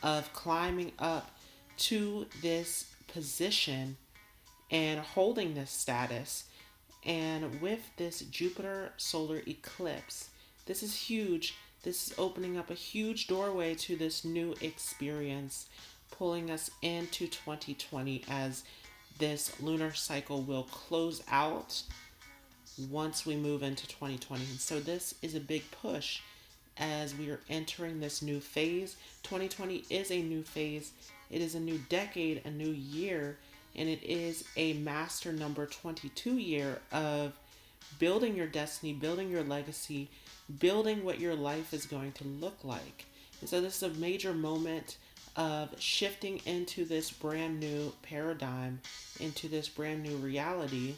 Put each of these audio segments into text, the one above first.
of climbing up to this position and holding this status. And with this Jupiter solar eclipse, this is huge. This is opening up a huge doorway to this new experience, pulling us into 2020 as this lunar cycle will close out once we move into 2020. And so this is a big push as we are entering this new phase. 2020 is a new phase. It is a new decade, a new year, and it is a master number 22 year of building your destiny, building your legacy, building what your life is going to look like. And so this is a major moment of shifting into this brand new paradigm, into this brand new reality.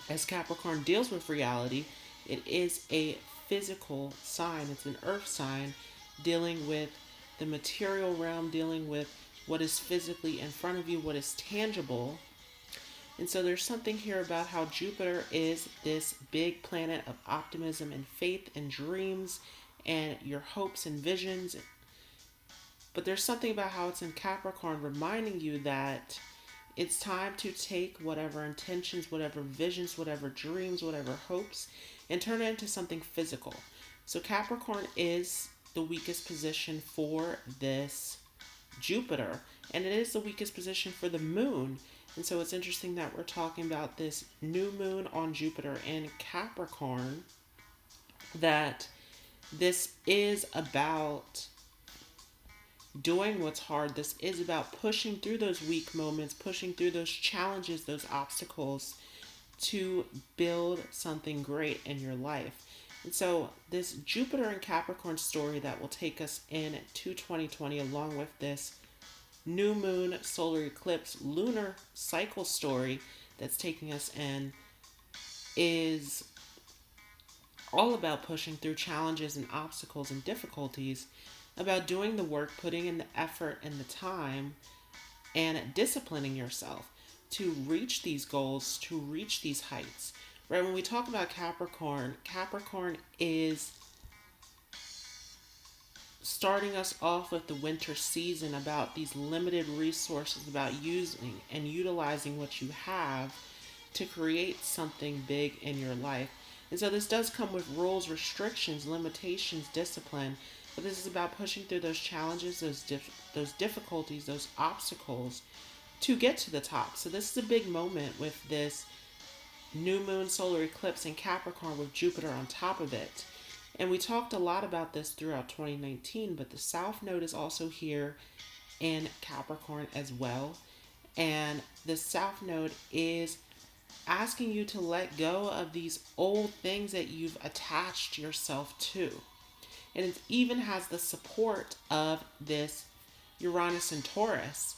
As Capricorn deals with reality, it is a physical sign. It's an earth sign dealing with the material realm, dealing with what is physically in front of you, what is tangible. And so there's something here about how Jupiter is this big planet of optimism and faith and dreams and your hopes and visions. But there's something about how it's in Capricorn reminding you that it's time to take whatever intentions, whatever visions, whatever dreams, whatever hopes, and turn it into something physical. So Capricorn is the weakest position for this Jupiter, and it is the weakest position for the moon. And so it's interesting that we're talking about this new moon on Jupiter in Capricorn, that this is about doing what's hard. This is about pushing through those weak moments, pushing through those challenges, those obstacles to build something great in your life. And so this Jupiter and Capricorn story that will take us into 2020 along with this new moon solar eclipse lunar cycle story that's taking us in is all about pushing through challenges and obstacles and difficulties, about doing the work, putting in the effort and the time, and disciplining yourself to reach these goals, to reach these heights. Right? When we talk about Capricorn, Capricorn is starting us off with the winter season, about these limited resources, about using and utilizing what you have to create something big in your life. And so this does come with rules, restrictions, limitations, discipline, but this is about pushing through those challenges, those difficulties, those obstacles to get to the top. So this is a big moment with this new moon solar eclipse in Capricorn with Jupiter on top of it. And we talked a lot about this throughout 2019, but the South Node is also here in Capricorn as well. And the South Node is asking you to let go of these old things that you've attached yourself to. And it even has the support of this Uranus and Taurus,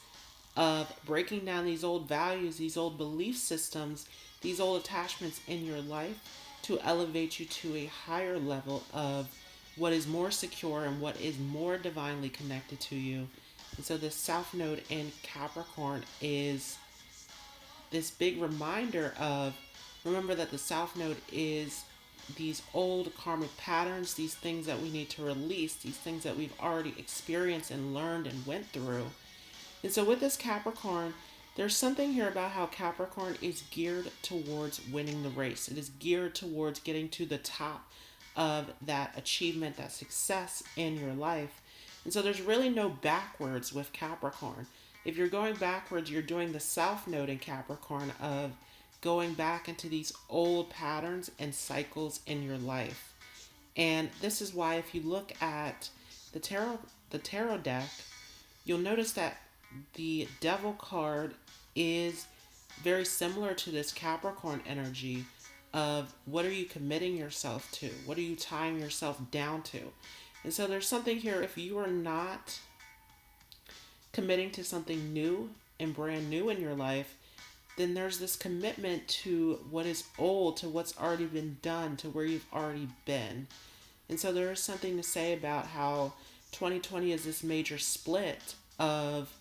of breaking down these old values, these old belief systems, these old attachments in your life to elevate you to a higher level of what is more secure and what is more divinely connected to you. And so this South Node in Capricorn is this big reminder of, remember that the South Node is these old karmic patterns, these things that we need to release, these things that we've already experienced and learned and went through. And so with this Capricorn, there's something here about how Capricorn is geared towards winning the race. It is geared towards getting to the top of that achievement, that success in your life. And so there's really no backwards with Capricorn. If you're going backwards, you're doing the South Node in Capricorn of going back into these old patterns and cycles in your life. And this is why if you look at the tarot deck, you'll notice that the Devil card is very similar to this Capricorn energy of what are you committing yourself to? What are you tying yourself down to? And so there's something here, if you are not committing to something new and brand new in your life, then there's this commitment to what is old, to what's already been done, to where you've already been. And so there is something to say about how 2020 is this major split of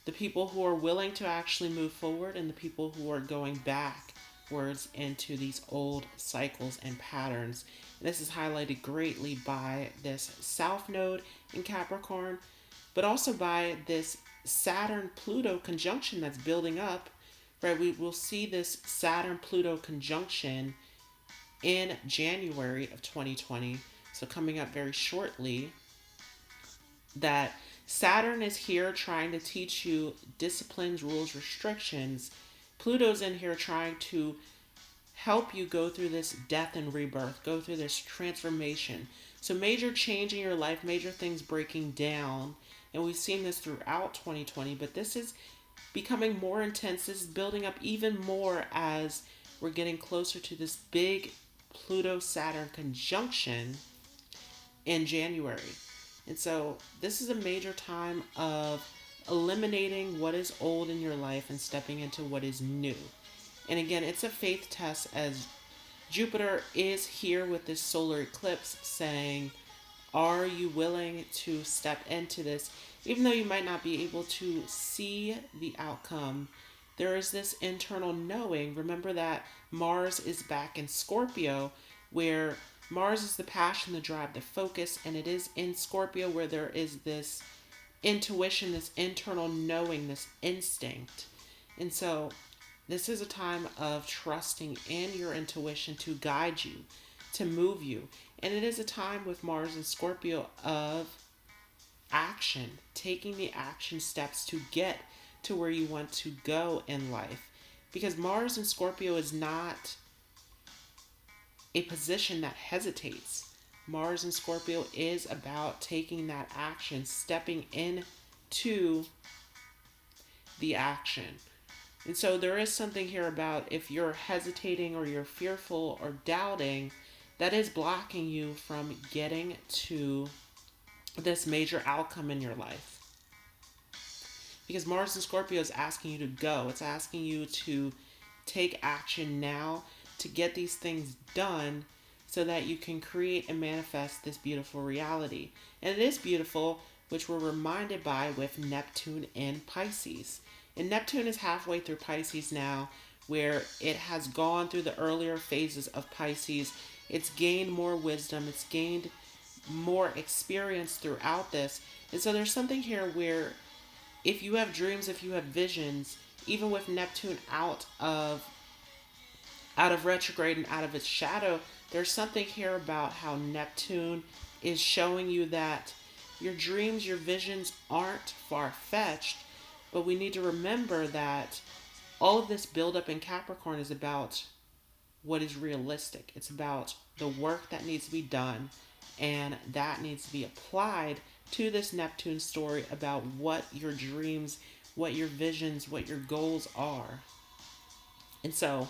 the people who are willing to actually move forward and the people who are going backwards into these old cycles and patterns. And this is highlighted greatly by this South Node in Capricorn, but also by this Saturn-Pluto conjunction that's building up. Right, we will see this Saturn-Pluto conjunction in January of 2020, so coming up very shortly, that Saturn is here trying to teach you disciplines, rules, restrictions. Pluto's in here trying to help you go through this death and rebirth, go through this transformation. So major change in your life, major things breaking down, and we've seen this throughout 2020, but this is becoming more intense. This is building up even more as we're getting closer to this big Pluto-Saturn conjunction in January. And so this is a major time of eliminating what is old in your life and stepping into what is new. And again, it's a faith test as Jupiter is here with this solar eclipse saying, are you willing to step into this? Even though you might not be able to see the outcome, there is this internal knowing. Remember that Mars is back in Scorpio, where Mars is the passion, the drive, the focus, and it is in Scorpio where there is this intuition, this internal knowing, this instinct. And so this is a time of trusting in your intuition to guide you, to move you. And it is a time with Mars and Scorpio of action, taking the action steps to get to where you want to go in life. Because Mars and Scorpio is not a position that hesitates. Mars and Scorpio is about taking that action, stepping into the action. And so there is something here about if you're hesitating or you're fearful or doubting, that is blocking you from getting to this major outcome in your life. Because Mars and Scorpio is asking you to go. It's asking you to take action now to get these things done so that you can create and manifest this beautiful reality. And it is beautiful, which we're reminded by with Neptune in Pisces. And Neptune is halfway through Pisces now, where it has gone through the earlier phases of Pisces. It's gained more wisdom. It's gained more experience throughout this. And so there's something here where if you have dreams, if you have visions, even with Neptune out of retrograde and out of its shadow, there's something here about how Neptune is showing you that your dreams, your visions aren't far-fetched, but we need to remember that all of this buildup in Capricorn is about what is realistic. It's about the work that needs to be done, and that needs to be applied to this Neptune story about what your dreams, what your visions, what your goals are. And so,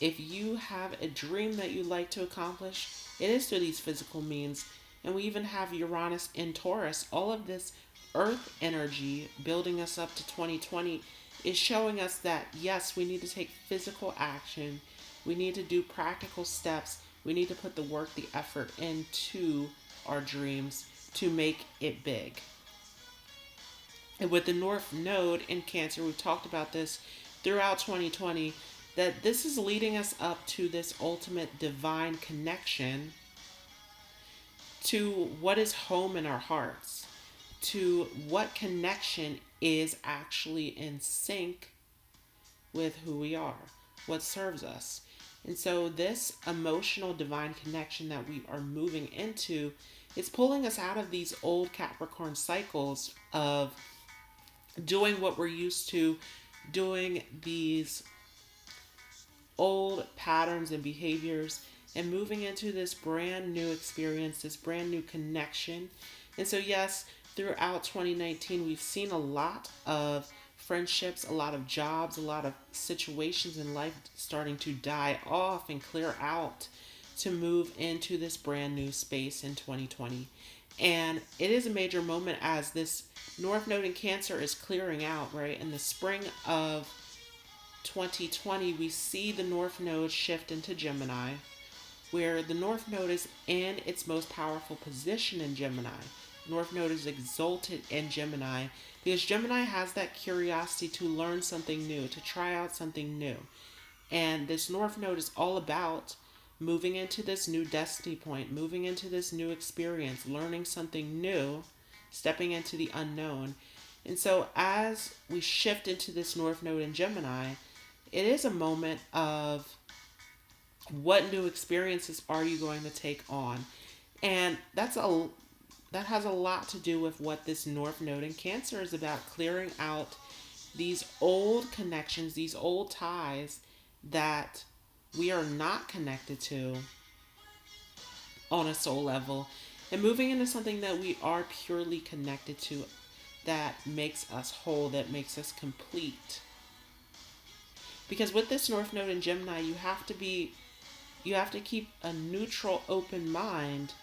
if you have a dream that you'd like to accomplish, it is through these physical means. And we even have Uranus in Taurus. All of this earth energy building us up to 2020 is showing us that, yes, we need to take physical action. We need to do practical steps. We need to put the work, the effort into our dreams to make it big. And with the North Node in Cancer, we've talked about this throughout 2020, that this is leading us up to this ultimate divine connection to what is home in our hearts, to what connection is actually in sync with who we are, what serves us. And so this emotional divine connection that we are moving into is pulling us out of these old Capricorn cycles of doing what we're used to, doing these old patterns and behaviors, and moving into this brand new experience, this brand new connection. And so, yes, throughout 2019, we've seen a lot of friendships, a lot of jobs, a lot of situations in life starting to die off and clear out to move into this brand new space in 2020. And it is a major moment as this North Node in Cancer is clearing out, right? In the spring of 2020, we see the North Node shift into Gemini, where the North Node is in its most powerful position in Gemini. North Node is exalted in Gemini because Gemini has that curiosity to learn something new, to try out something new. And this North Node is all about moving into this new destiny point, moving into this new experience, learning something new, stepping into the unknown. And so as we shift into this North Node in Gemini, it is a moment of what new experiences are you going to take on? And that has a lot to do with what this North Node in Cancer is about, clearing out these old connections, these old ties that we are not connected to on a soul level, and moving into something that we are purely connected to, that makes us whole, that makes us complete. Because with this North Node in Gemini, you have to keep a neutral, open mind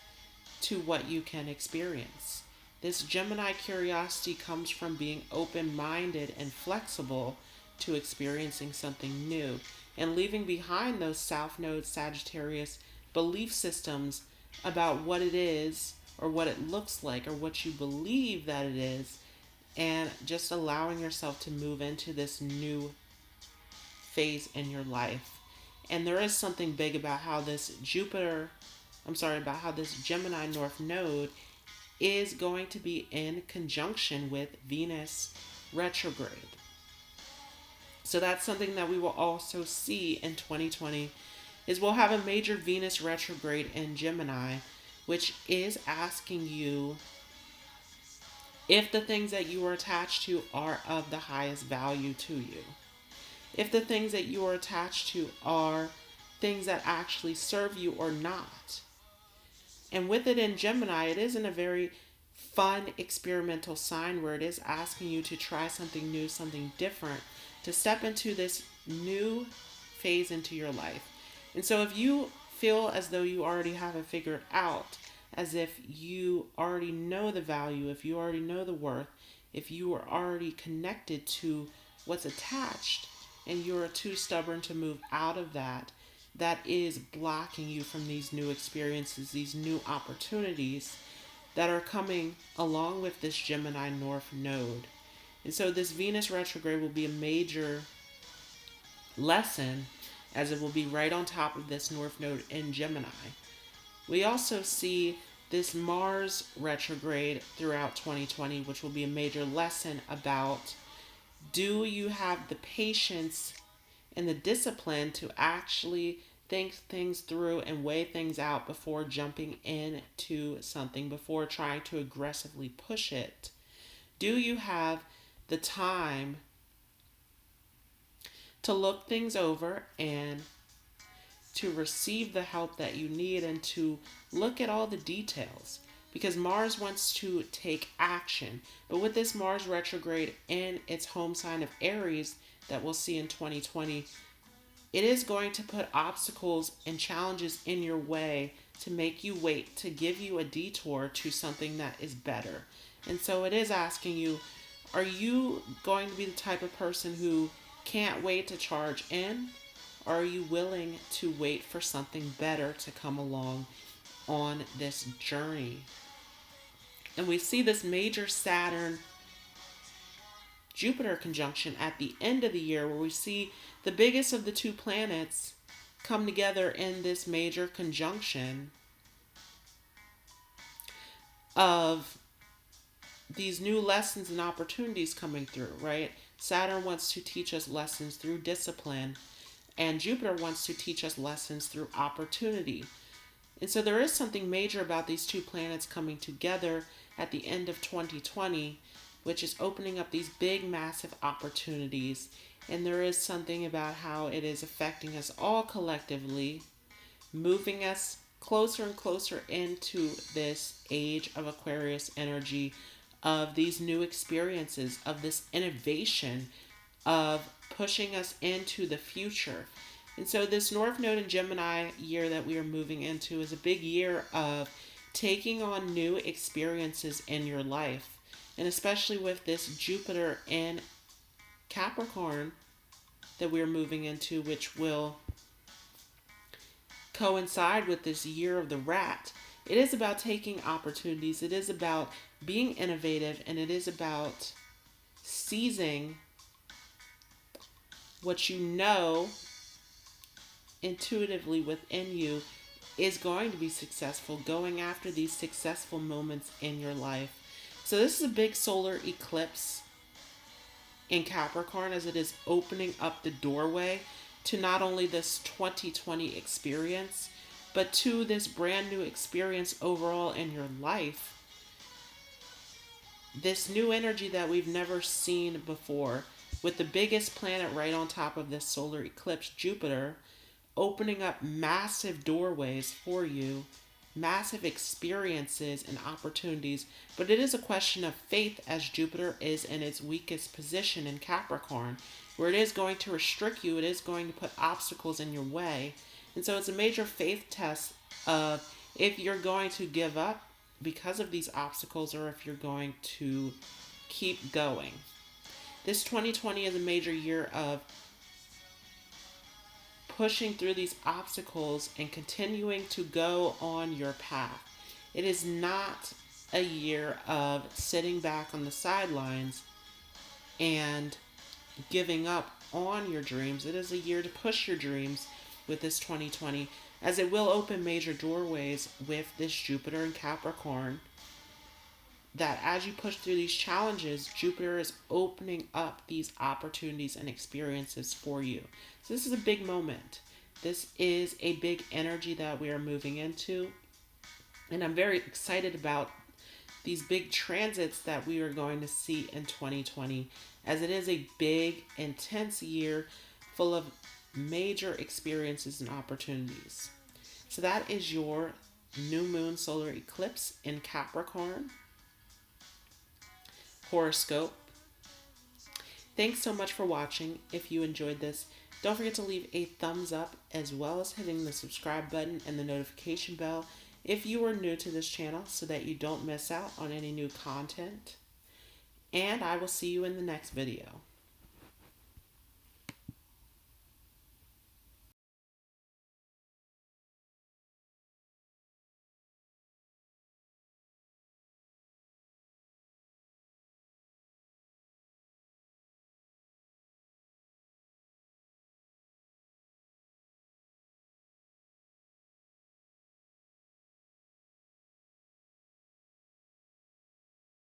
to what you can experience. This Gemini curiosity comes from being open-minded and flexible to experiencing something new, and leaving behind those South Node Sagittarius belief systems about what it is or what it looks like or what you believe that it is, and just allowing yourself to move into this new phase in your life. And there is something big about how this Gemini North Node is going to be in conjunction with Venus retrograde. So that's something that we will also see in 2020, is we'll have a major Venus retrograde in Gemini, which is asking you if the things that you are attached to are of the highest value to you. If the things that you are attached to are things that actually serve you or not. And with it in Gemini, it is in a very fun experimental sign where it is asking you to try something new, something different, to step into this new phase into your life. And so if you feel as though you already have it figured out, as if you already know the value, if you already know the worth, if you are already connected to what's attached, and you're too stubborn to move out of that, that is blocking you from these new experiences, these new opportunities that are coming along with this Gemini North Node. And so this Venus retrograde will be a major lesson, as it will be right on top of this North Node in Gemini. We also see this Mars retrograde throughout 2020, which will be a major lesson about, do you have the patience and the discipline to actually think things through and weigh things out before jumping into something, before trying to aggressively push it? Do you have the time to look things over and to receive the help that you need, and to look at all the details? Because Mars wants to take action. But with this Mars retrograde in its home sign of Aries that we'll see in 2020, it is going to put obstacles and challenges in your way to make you wait, to give you a detour to something that is better. And so it is asking you, are you going to be the type of person who can't wait to charge in? Or are you willing to wait for something better to come along on this journey? And we see this major Saturn Jupiter conjunction at the end of the year, where we see the biggest of the two planets come together in this major conjunction of these new lessons and opportunities coming through, right? Saturn wants to teach us lessons through discipline, and Jupiter wants to teach us lessons through opportunity. And so there is something major about these two planets coming together at the end of 2020, which is opening up these big, massive opportunities. And there is something about how it is affecting us all collectively, moving us closer and closer into this age of Aquarius energy, of these new experiences, of this innovation, of pushing us into the future. And so this North Node in Gemini year that we are moving into is a big year of taking on new experiences in your life. And especially with this Jupiter in Capricorn that we're moving into, which will coincide with this year of the rat. It is about taking opportunities. It is about being innovative, and it is about seizing what you know intuitively within you is going to be successful, going after these successful moments in your life. So this is a big solar eclipse in Capricorn, as it is opening up the doorway to not only this 2020 experience, but to this brand new experience overall in your life. This new energy that we've never seen before, with the biggest planet right on top of this solar eclipse, Jupiter, opening up massive doorways for you, massive experiences and opportunities. But it is a question of faith, as Jupiter is in its weakest position in Capricorn, where it is going to restrict you, it is going to put obstacles in your way. And so it's a major faith test of if you're going to give up because of these obstacles, or if you're going to keep going. This 2020 is a major year of pushing through these obstacles and continuing to go on your path. It is not a year of sitting back on the sidelines and giving up on your dreams. It is a year to push your dreams with this 2020, as it will open major doorways with this Jupiter in Capricorn, that as you push through these challenges, Jupiter is opening up these opportunities and experiences for you. So this is a big moment. This is a big energy that we are moving into. And I'm very excited about these big transits that we are going to see in 2020, as it is a big, intense year full of major experiences and opportunities. So that is your new moon solar eclipse in Capricorn horoscope. Thanks so much for watching. If you enjoyed this, don't forget to leave a thumbs up, as well as hitting the subscribe button and the notification bell if you are new to this channel, so that you don't miss out on any new content. And I will see you in the next video.